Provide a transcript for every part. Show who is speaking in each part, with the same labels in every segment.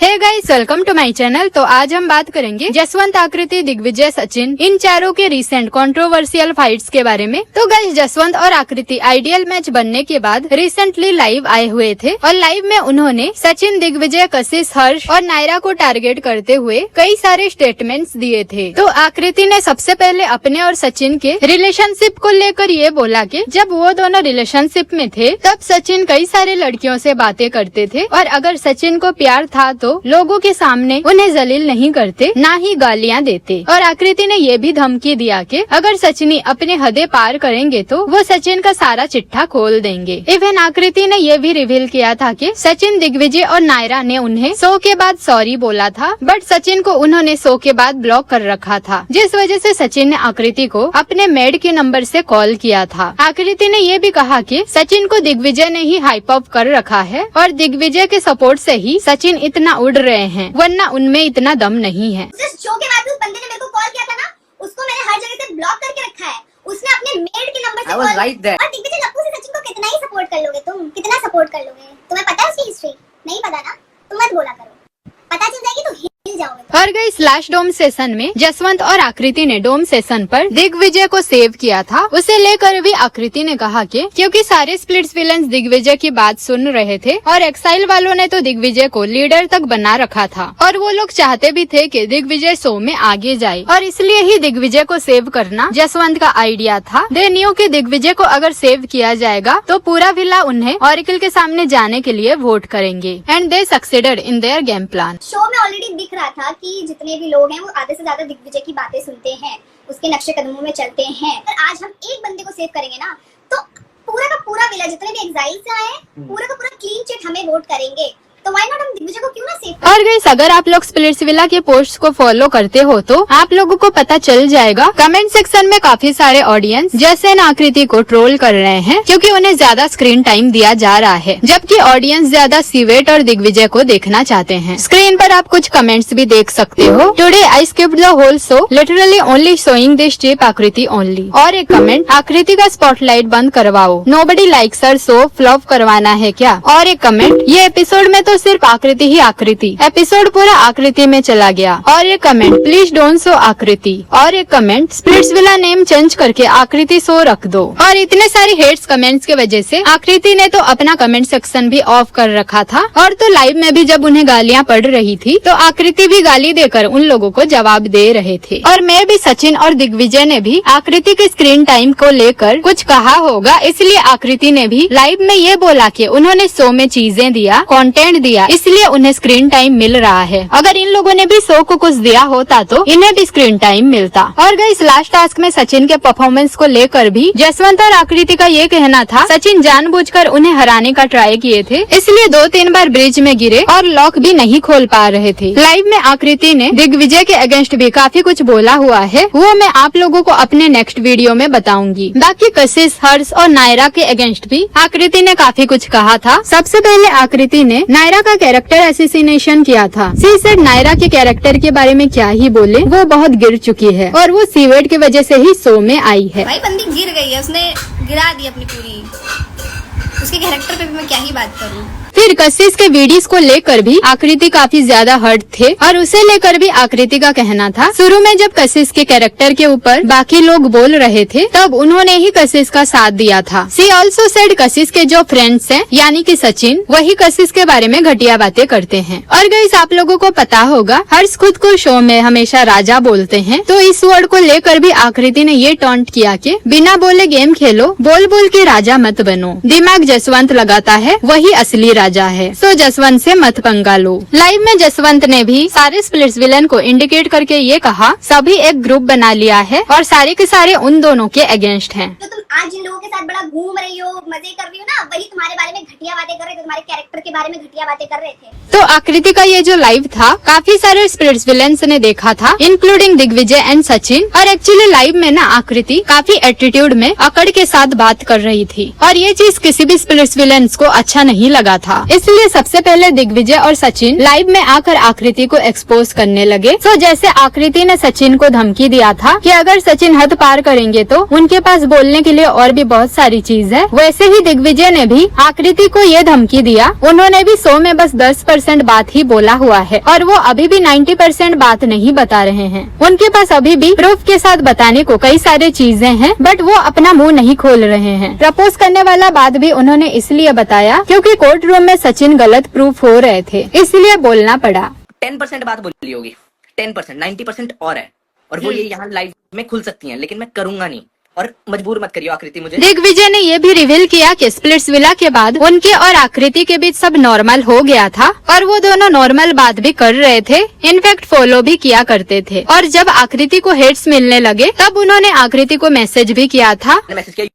Speaker 1: Hey guys, welcome to my channel. तो आज हम बात करेंगे जसवंत, आकृति, दिग्विजय, सचिन इन चारों के रिसेंट कंट्रोवर्शियल फाइट्स के बारे में। तो गाइस, जसवंत और आकृति आइडियल मैच बनने के बाद रिसेंटली लाइव आए हुए थे और लाइव में उन्होंने सचिन, दिग्विजय, कशिश, हर्ष और नायरा को टारगेट करते हुए कई सारे स्टेटमेंट्स दिए थे। तो आकृति ने सबसे पहले अपने और सचिन के रिलेशनशिप को लेकर ये बोला कि जब वो दोनों रिलेशनशिप में थे तब सचिन कई सारे लड़कियों से बातें करते थे और अगर सचिन को प्यार था तो लोगों के सामने उन्हें जलील नहीं करते, ना ही गालियां देते। और आकृति ने ये भी धमकी दिया कि अगर सचिनी अपने हदें पार करेंगे तो वो सचिन का सारा चिट्ठा खोल देंगे। इवन आकृति ने ये भी रिवील किया था कि सचिन, दिग्विजय और नायरा ने उन्हें शो के बाद सॉरी बोला था, बट सचिन को उन्होंने शो के बाद ब्लॉक कर रखा था, जिस वजह से सचिन ने आकृति को अपने मेड के नंबर से कॉल किया था। आकृति ने ये भी कहा कि सचिन को दिग्विजय ने ही हाइप अप कर रखा है और दिग्विजय के सपोर्ट से ही सचिन इतना उड़ रहे हैं, वरना उनमें इतना दम नहीं है।
Speaker 2: शो के बाद उस बंदे ने मेरे को कॉल किया था ना, उसको मैंने हर जगह से ब्लॉक करके रखा है। उसने अपने मेड के नंबर से कॉल किया। और दिग्विजय लप्पू से सचिन को कितना ही सपोर्ट कर लोगे तुम, कितना सपोर्ट कर लोगे? तुम्हें पता है उसकी हिस्ट्री? नहीं पता ना, तुम मत बोला करो, पता चल जाएगी तो हिल जाओगे।
Speaker 1: और गई लास्ट डोम सेशन में जसवंत और आकृति ने डोम सेशन पर दिग्विजय को सेव किया था। उसे लेकर भी आकृति ने कहा कि क्योंकि सारे स्प्लिट्स विलेंस दिग्विजय की बात सुन रहे थे और एक्साइल वालों ने तो दिग्विजय को लीडर तक बना रखा था और वो लोग चाहते भी थे कि दिग्विजय शो में आगे जाए और इसलिए ही दिग्विजय को सेव करना जसवंत का आइडिया था। दे न्यू कि दिग्विजय को अगर सेव किया जाएगा तो पूरा विला उन्हें ऑरेकल के सामने जाने के लिए वोट करेंगे and they succeeded in their game plan.
Speaker 2: Show में ऑलरेडी दिख रहा था कि जितने भी लोग हैं वो आधे से ज्यादा दिग्विजय की बातें सुनते हैं, उसके नक्शे कदमों में चलते हैं। अगर आज हम एक बंदे को सेव करेंगे ना तो पूरा का पूरा विला, जितने भी एग्जाइल से आए हैं, पूरा का पूरा क्लीन चिट हमें वोट करेंगे। तो व्हाई नॉट हम दिग्विजय को क्यों ना सेव करें?
Speaker 1: और गाइस, अगर आप लोग स्प्लिट्स विला के पोस्ट को फॉलो करते हो तो आप लोगों को पता चल जाएगा कमेंट सेक्शन में काफी सारे ऑडियंस जैसे न आकृति को ट्रोल कर रहे हैं क्योंकि उन्हें ज्यादा स्क्रीन टाइम दिया जा रहा है, जबकि ऑडियंस ज्यादा सीवेट और दिग्विजय को देखना चाहते हैं। स्क्रीन पर आप कुछ कमेंट्स भी देख सकते हो। Today I skipped the whole show, literally only showing this strip Akriti only. और एक कमेंट, आकृति का स्पॉटलाइट बंद करवाओ, nobody likes her, show flop करवाना है क्या? और एक कमेंट, ये एपिसोड में तो सिर्फ आकृति ही आकृति, एपिसोड पूरा आकृति में चला गया। और एक कमेंट, प्लीज डोंट शो आकृति। और एक comment, splits villa name change करके आकृति शो रख दो। और इतने सारे हेट्स कमेंट्स के वजह से आकृति ने तो अपना कमेंट सेक्शन भी ऑफ कर रखा था और तो लाइव में भी जब उन्हें गालियां पड़ रही थी तो आकृति भी गाली देकर उन लोगों को जवाब दे रहे थे। और मैं भी सचिन और दिग्विजय ने भी आकृति के स्क्रीन टाइम को लेकर कुछ कहा होगा, इसलिए आकृति ने भी लाइव में ये बोला कि उन्होंने शो में चीजें दिया, कंटेंट दिया, इसलिए उन्हें स्क्रीन टाइम मिल रहा है। अगर इन लोगों ने भी शो को कुछ दिया होता तो इन्हें भी स्क्रीन टाइम मिलता। और गाइस, लास्ट टास्क में सचिन के परफॉर्मेंस को लेकर भी जसवंत और आकृति का ये कहना था सचिन जानबूझकर उन्हें हराने का ट्राई किए थे, इसलिए 2-3 बार ब्रिज में गिरे और लॉक भी नहीं खोल पा रहे थे। लाइव में आकृति ने दिग्विजय के अगेंस्ट भी काफी कुछ बोला हुआ है, वो मैं आप लोगों को अपने नेक्स्ट वीडियो में बताऊंगी। बाकी कशिश, हर्ष और नायरा के अगेंस्ट भी आकृति ने काफी कुछ कहा था। सबसे पहले आकृति ने नायरा का कैरेक्टर असैसिनेशन किया था। सी सेड नायरा के कैरेक्टर के बारे में क्या ही बोले, वो बहुत गिर चुकी है और वो सीवेट की वजह से ही शो में आई है।
Speaker 3: भाई बंदी गिर गई है, उसने गिरा दी अपनी पूरी, उसके कैरेक्टर पे भी मैं क्या ही बात करूं।
Speaker 1: फिर कशिश के वीडियोस को लेकर भी आकृति काफी ज्यादा हर्ट थे और उसे लेकर भी आकृति का कहना था शुरू में जब कशिश के कैरेक्टर के ऊपर बाकी लोग बोल रहे थे तब उन्होंने ही कशिश का साथ दिया था। सी ऑल्सो सेड कशिश के जो फ्रेंड्स हैं यानी कि सचिन, वही कशिश के बारे में घटिया बातें करते हैं। और गाइस, आप लोगों को पता होगा हर्ष खुद को शो में हमेशा राजा बोलते हैं, तो इस वर्ड को लेकर भी आकृति ने ये टॉन्ट किया कि बिना बोले गेम खेलो, बोल बोल के राजा मत बनो, दिमाग जसवंत लगाता है वही असली राजा है, सो जसवंत से मत पंगा लो। लाइव में जसवंत ने भी सारे स्प्लिट्स विलन को इंडिकेट करके ये कहा सभी एक ग्रुप बना लिया है और सारे के सारे उन दोनों के अगेंस्ट हैं।
Speaker 2: तो तुम आज जिन लोगों के साथ बड़ा घूम रही हो, मजे कर रही हो ना, वही तुम्हारे बारे में घटिया बातें कर रहे थे, तुम्हारे कैरेक्टर के बारे में घटिया बातें कर रहे थे।
Speaker 1: तो आकृति का ये जो लाइव था काफी सारे स्प्लिट्स विलेंस ने देखा था, इंक्लूडिंग दिग्विजय एंड सचिन। और एक्चुअली लाइव में ना आकृति काफी एटीट्यूड में अकड़ के साथ बात कर रही थी और ये चीज किसी भी स्प्लिट्स विलेंस को अच्छा नहीं लगा था। था, इसलिए सबसे पहले दिग्विजय और सचिन लाइव में आकर आकृति को एक्सपोज करने लगे। तो जैसे आकृति ने सचिन को धमकी दिया था कि अगर सचिन हद पार करेंगे तो उनके पास बोलने के लिए और भी बहुत सारी चीज है, वैसे ही दिग्विजय ने भी आकृति को ये धमकी दिया। उन्होंने भी 100 में बस 10% बात ही बोला हुआ है और वो अभी भी 90% बात नहीं बता रहे हैं। उनके पास अभी भी प्रूफ के साथ बताने को कई सारी चीजें हैं, बट वो अपना मुंह नहीं खोल रहे हैं। प्रपोज करने वाला बात भी उन्होंने इसलिए बताया क्योंकि कोर्ट रूम में सचिन गलत प्रूफ हो रहे थे, इसलिए बोलना पड़ा।
Speaker 4: 10% बात बोली होगी, 10%, 90% और है, और वो ये यहाँ लाइव में खुल सकती हैं, लेकिन मैं करूंगा नहीं, और मजबूर मत करियो आकृति मुझे।
Speaker 1: दिग्विजय ने ये भी रिवील किया कि स्प्लिट्स विला के बाद उनके और आकृति के बीच सब नॉर्मल हो गया था और वो दोनों नॉर्मल बात भी कर रहे थे, इनफैक्ट फॉलो भी किया करते थे। और जब आकृति को हेट्स मिलने लगे तब उन्होंने आकृति को मैसेज भी किया था।
Speaker 4: मैसेज किया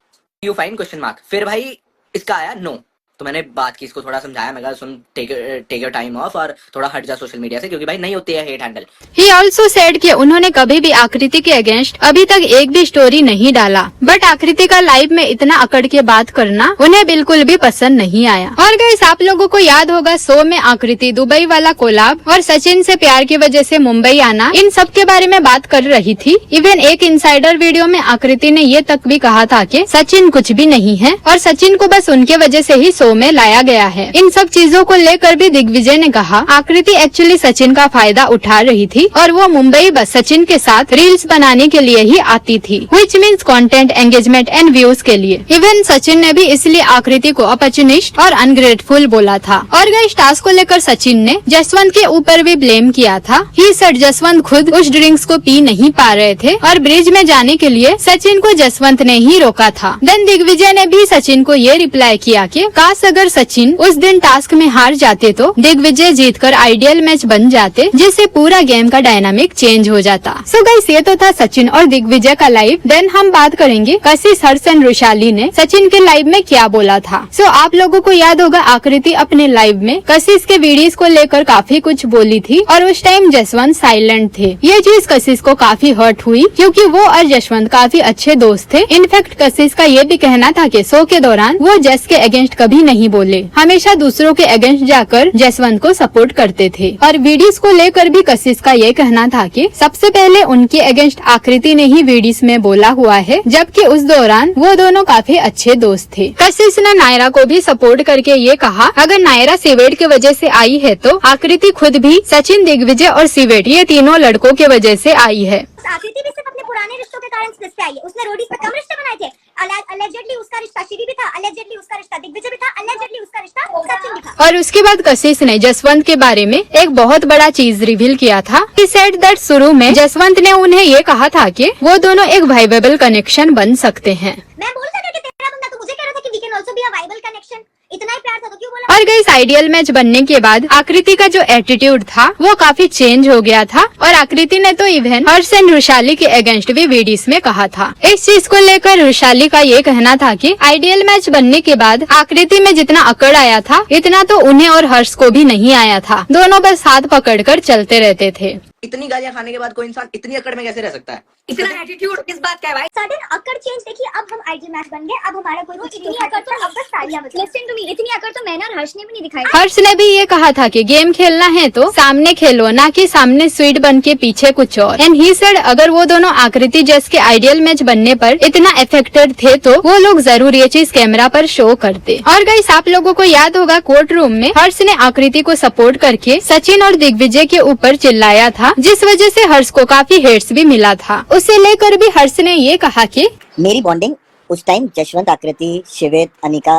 Speaker 4: यू फाइन क्वेश्चन मार्क, फिर भाई इसका आया नो, तो मैंने बात की, इसको थोड़ा समझाया, मैं कहा सुन टेक योर टाइम ऑफ और थोड़ा हट जा सोशल मीडिया से, क्योंकि भाई नहीं होती है hate handle.
Speaker 1: He also said कि उन्होंने कभी भी आकृति के अगेंस्ट अभी तक एक भी स्टोरी नहीं डाला, बट आकृति का लाइव में इतना अकड़ के बात करना उन्हें बिल्कुल भी पसंद नहीं आया। और गाइस, आप लोगों को याद होगा 100 में आकृति दुबई वाला कोलाब और सचिन से प्यार की वजह से मुंबई आना, इन सब के बारे में बात कर रही थी। इवन एक इनसाइडर वीडियो में आकृति ने ये तक भी कहा था कि सचिन कुछ भी नहीं है और सचिन को बस उनके वजह से ही 100 में लाया गया है। इन सब चीजों को लेकर भी दिग्विजय ने कहा आकृति एक्चुअली सचिन का फायदा उठा रही थी और वो मुंबई बस सचिन के साथ रील्स बनाने के लिए ही आती थी, which means content, engagement and views के लिए। इवन सचिन ने भी इसलिए आकृति को अपॉर्चुनिस्ट और अनग्रेटफुल बोला था। और गाइस, टास्क को लेकर सचिन ने जसवंत के ऊपर भी ब्लेम किया था। ही सेड जसवंत खुद उस ड्रिंक्स को पी नहीं पा रहे थे और ब्रिज में जाने के लिए सचिन को जसवंत ने ही रोका था। देन दिग्विजय ने भी सचिन को ये रिप्लाई किया कि काश अगर सचिन उस दिन टास्क में हार जाते तो दिग्विजय जीतकर आइडियल मैच बन जाते, जिससे पूरा गेम का डायनामिक चेंज हो जाता। सो गाइस, ये तो था सचिन और दिग्विजय का लाइव। देन हम बात करेंगे कशिश, हर्ष एंड रुशाली ने सचिन के लाइव में क्या बोला था। सो आप लोगों को याद होगा आकृति अपने लाइव में कशिश के वीडियोस को लेकर काफी कुछ बोली थी और उस टाइम जसवंत साइलेंट थे। ये चीज कशिश को काफी हर्ट हुई क्योंकि वो और जसवंत काफी अच्छे दोस्त थे। इनफैक्ट कशिश का ये भी कहना था कि शो के दौरान वो जस के अगेंस्ट कभी नहीं बोले, हमेशा दूसरों के अगेंस्ट जाकर जसवंत को सपोर्ट करते थे। और वीडियोस को लेकर भी कशिश का ये कहना था कि सबसे पहले उनके अगेंस्ट आकृति ने ही वीडियोस में बोला हुआ है, जबकि उस दौरान वो दोनों काफी अच्छे दोस्त थे। कशिश ने नायरा को भी सपोर्ट करके ये कहा अगर नायरा सिवेट की वजह से आई है तो आकृति खुद भी सचिन, दिग्विजय और सिवेट ये तीनों लड़कों की वजह से आई है।
Speaker 2: आकृति भी सिर्फ अपने पुराने रिश्तों के कारण स्प्लिट पे आई है। उसने रोडीज पे कम रिश्ते बनाए थे। अलेजेडली उसका रिश्ता शिवी भी था, अलेजेडली उसका रिश्ता दिग्विजय भी था, अलेजेडली उसका रिश्ता सचिन भी था।
Speaker 1: और उसके बाद कशिश ने जसवंत के बारे में एक बहुत बड़ा चीज रिवील किया था। He said that शुरू में जसवंत ने उन्हें ये कहा था कि वो दोनों एक वाइबल कनेक्शन बन सकते हैं।
Speaker 2: मैं बोल सकता कि तेरा बंदा तो मुझे कह रहा था कि we can also be a viable connection. इतना ही प्यार था तो क्यों बोला?
Speaker 1: और गाइस, आइडियल मैच बनने के बाद आकृति का जो एटीट्यूड था वो काफी चेंज हो गया था और आकृति ने तो इवन हर्ष एंड रुशाली के अगेंस्ट भी वीडियोस में कहा था। इस चीज को लेकर रुशाली का ये कहना था कि आइडियल मैच बनने के बाद आकृति में जितना अकड़ आया था इतना तो उन्हें और हर्ष को भी नहीं आया था। दोनों बस हाथ पकड़कर चलते रहते थे।
Speaker 4: इतनी गालियां खाने के बाद कोई इंसान इतनी अकड़ में कैसे रह सकता है?
Speaker 3: इतना एटीट्यूड किस बात का है भाई?
Speaker 2: सडन अकड़ चेंज देखिए, अब हम आइडियल मैच बन गए, अब हमारा कोई इतनी अकड़ तो अब बस तालियां बजाओ। लिसन टू मी, इतनी अकड़ तो मैंने और हर्ष ने भी नहीं दिखाई।
Speaker 1: हर्ष ने भी ये कहा था कि गेम खेलना है तो सामने खेलो, ना कि सामने स्वीट बन के पीछे कुछ और। एंड ही सेड अगर वो दोनों आकृति जस के आइडियल मैच बनने पर इतना अफेक्टेड थे तो वो लोग जरूर ये चीज कैमरा पर शो करते। और गाइस, आप लोगों को याद होगा कोर्ट रूम में हर्ष ने आकृति को सपोर्ट करके सचिन और दिग्विजय के ऊपर चिल्लाया था, जिस वजह से हर्ष को काफी हेट्स भी मिला था। उसे लेकर भी हर्ष ने ये कहा कि
Speaker 5: मेरी बॉन्डिंग उस टाइम जसवंत, आकृति, शिवित, अनिका,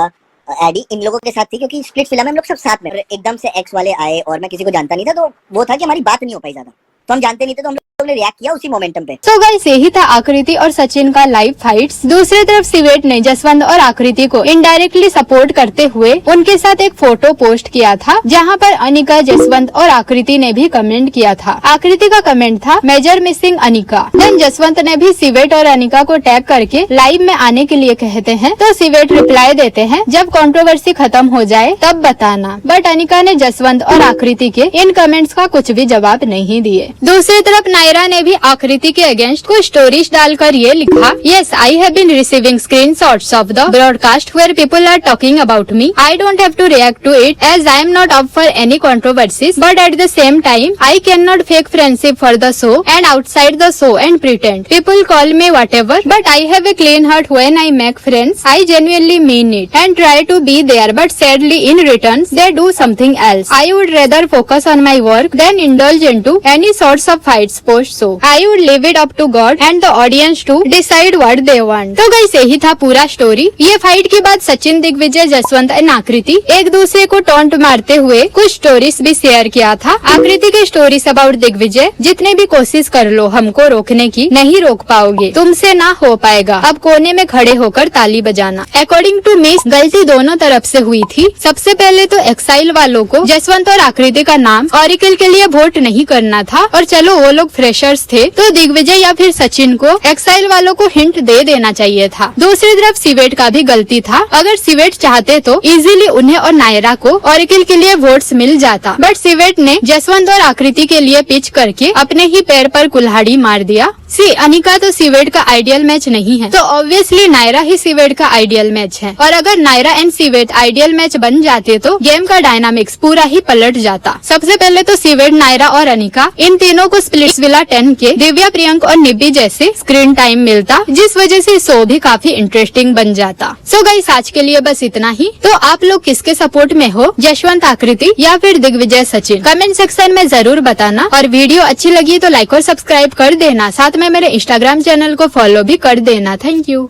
Speaker 5: एडी इन लोगों के साथ थी क्योंकि स्प्लिट फिल्म में हम लोग सब साथ में। एकदम से एक्स वाले आए और मैं किसी को जानता नहीं था तो वो था कि हमारी बात नहीं हो पाई ज्यादा, तो हम जानते नहीं थे तो हम लोग ने रिएक्ट किया उसी मोमेंटम पे।
Speaker 1: तो गाइस, यही था आकृति और सचिन का लाइव फाइट्स। दूसरी तरफ सिवेट ने जसवंत और आकृति को इनडायरेक्टली सपोर्ट करते हुए उनके साथ एक फोटो पोस्ट किया था, जहां पर अनिका, जसवंत और आकृति ने भी कमेंट किया था। आकृति का कमेंट था major missing Anika. Then Jaswant ने भी सिवेट और अनिका को टैग करके लाइव में आने के लिए कहते हैं, तो सिवेट रिप्लाई देते हैं जब कंट्रोवर्सी खत्म हो जाए तब बताना। बट अनिका ने जसवंत और आकृति के इन कमेंट्स का कुछ भी जवाब नहीं दिए। दूसरी तरफ नायरा नायरा ने भी आकृति के अगेंस्ट कुछ स्टोरीज डालकर ये लिखा, yes I have been receiving screenshots of the broadcast where people are talking about me. I don't have to react to it as I am not up for any controversies, but at the same time I cannot fake friendship for the show and outside the show and pretend. People call me whatever, but I have a clean heart when I make friends. I genuinely mean it and try to be there, but sadly in return they do something else. I would rather focus on my work than indulge into any sorts of fights post show. I would leave it up to God and the audience to decide what they want. तो guys यही था पूरा story. ये fight के बाद सचिन, दिग्विजय, जसवंत और आकृति एक दूसरे को टॉन्ट मारते हुए कुछ स्टोरीज भी शेयर किया था. आकृति के स्टोरीज अबाउट दिग्विजय, जितने भी कोशिश कर लो हमको रोकने की, नहीं रोक पाओगे, तुमसे ना हो पाएगा, अब कोने में खड़े होकर ताली बजाना. अकॉर्डिंग टू मी गलती दोनों तरफ से हुई थी. सबसे पहले तो एक्साइल वालों को जसवंत और आकृति का नाम ऑरिकल के लिए वोट नहीं करना था, और चलो वो लोग फ्रेशर्स थे तो दिग्विजय या फिर सचिन को एक्साइल वालों को हिंट दे देना चाहिए था. दूसरी तरफ सिवेट का भी गलती था. अगर सिवेट चाहते तो इजीली उन्हें और नायरा को ऑरिकल के लिए वोट्स मिल जाता, बट सिवेट ने जसवंत और आकृति के लिए पिच करके अपने ही पैर पर कुल्हाड़ी मार दिया. अनिका तो सिवेट का आइडियल मैच नहीं है, तो ऑब्वियसली नायरा ही सिवेट का आइडियल मैच है. और अगर नायरा एंड सिवेट आइडियल मैच बन जाते तो गेम का डायनामिक्स पूरा ही पलट जाता. सबसे पहले तो सिवेट, नायरा और अनिका, इन तीनों को स्प्लिट्सविला 10 के दिव्या, प्रियंक और निब्बी जैसे स्क्रीन टाइम मिलता, जिस वजह से शो भी काफी इंटरेस्टिंग बन जाता. सो गाइस आज के लिए बस इतना ही. तो आप लोग किसके सपोर्ट में हो, जसवंत, आकृति या फिर दिग्विजय, सचिन? कमेंट सेक्शन में जरूर बताना. और वीडियो अच्छी लगी तो लाइक और सब्सक्राइब कर देना. साथ में मेरे इंस्टाग्राम चैनल को फॉलो भी कर देना. Thank you.